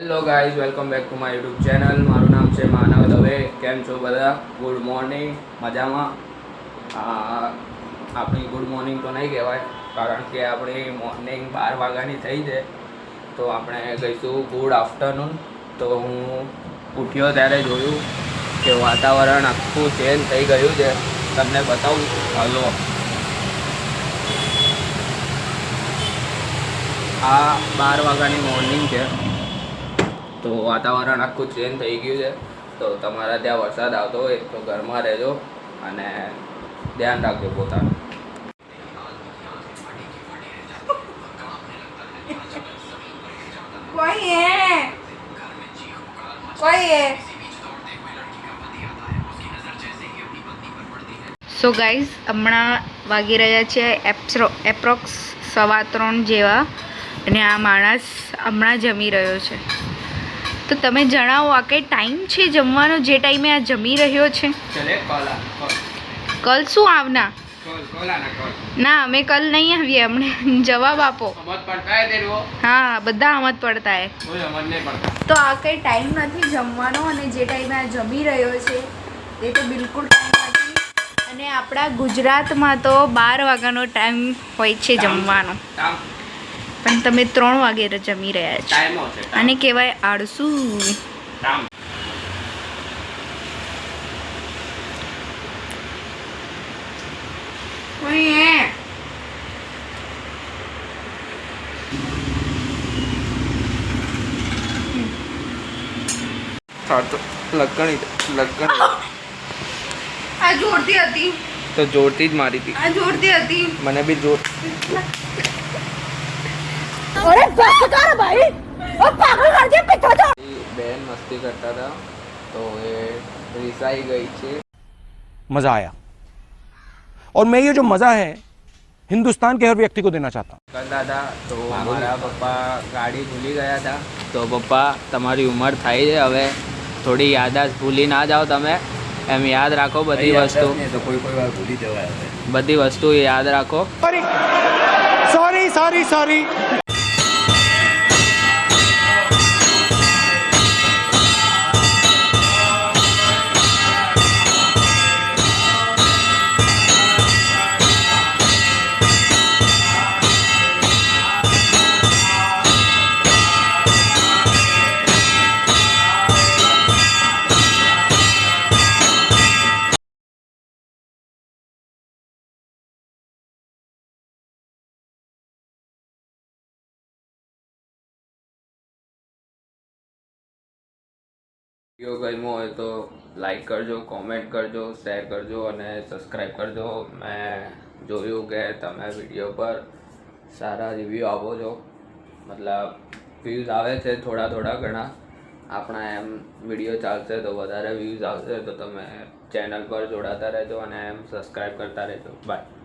Hello guys, welcome back to my YouTube channel. મારું નામ છે માનવ દવે. કેમ છો બધા? Good morning. મજામાં? આપણી ગુડ મોર્નિંગ તો નહીં કહેવાય, કારણ કે આપણી મોર્નિંગ 12 વાગ્યાની થઈ છે, તો આપણે કહીશું ગુડ આફ્ટરનૂન. તો હું ઉઠ્યો ત્યારે જોયું કે વાતાવરણ આખું ચેન્જ થઈ ગયું છે. તમને બતાવું. હલો, આ 12 વાગ્યાની મોર્નિંગ છે, તો વાતાવરણ આખું ચેન્જ થઈ ગયું છે. તો તમારા ત્યાં વરસાદ આવતો હોય તો ઘરમાં રહેજો અને ધ્યાન રાખજો પોતાનું. સો ગાઈઝ, હમણાં વાગી રહ્યા છે એપ્રોક્સ 3:15 જેવા, અને આ માણસ હમણાં જમી રહ્યો છે. તો તમે જણાવો, આ કઈ ટાઈમ છે જમવાનો જે ટાઈમે આ જમી રહ્યો છે? કલ શું આવના? ના, અમે કલ નહીં આવીએ. અમને જવાબ આપો. હા, બધા આમત પડતા હે. તો આ કઈ ટાઈમ નથી જમવાનો, અને જે ટાઈમે આ જમી રહ્યો છે એ તો બિલકુલ ટાઈમ નથી. અને આપણા ગુજરાતમાં તો 12 વાગ્યાનો ટાઈમ હોય છે જમવાનો, પણ તમે 3 વાગે જમી રહ્યા છો. અને કહેવાય આળસુ. આ જોરતી હતી, તો જોરથી જ મારી હતી. આ જોરતી હતી. મને બી જોર. બેન મસ્તી કરતા હતા, તો એ રિસાઈ ગઈ છે. मजा आया और मैं ये जो मजा है हिंदुस्तान के हर व्यक्ति को देना चाहता हूँ. કરતા હતા, તો મારા પપ્પા ગાડી ભૂલી ગયા હતા. તો પપ્પા, તમારી ઉંમર થાય છે હવે, થોડી યાદાશ ભૂલી ના જાઓ તમે. એમ યાદ રાખો બધી વસ્તુ. બધી વસ્તુ યાદ રાખો. Sorry sorry sorry. વિડીયો ગમ્યો હોય તો લાઈક કરજો, કોમેન્ટ કરજો, શેર કરજો અને સબસ્ક્રાઈબ કરજો. મેં જોયું કે તમે વિડીયો પર સારા રિવ્યૂ આપો છો, મતલબ વ્યૂઝ આવે છે થોડા ઘણા. આપણા એમ વિડીયો ચાલશે તો વધારે વ્યૂઝ આવશે, તો તમે ચેનલ પર જોડાતા રહેજો અને એમ સબસ્ક્રાઈબ કરતા રહેજો. બાય.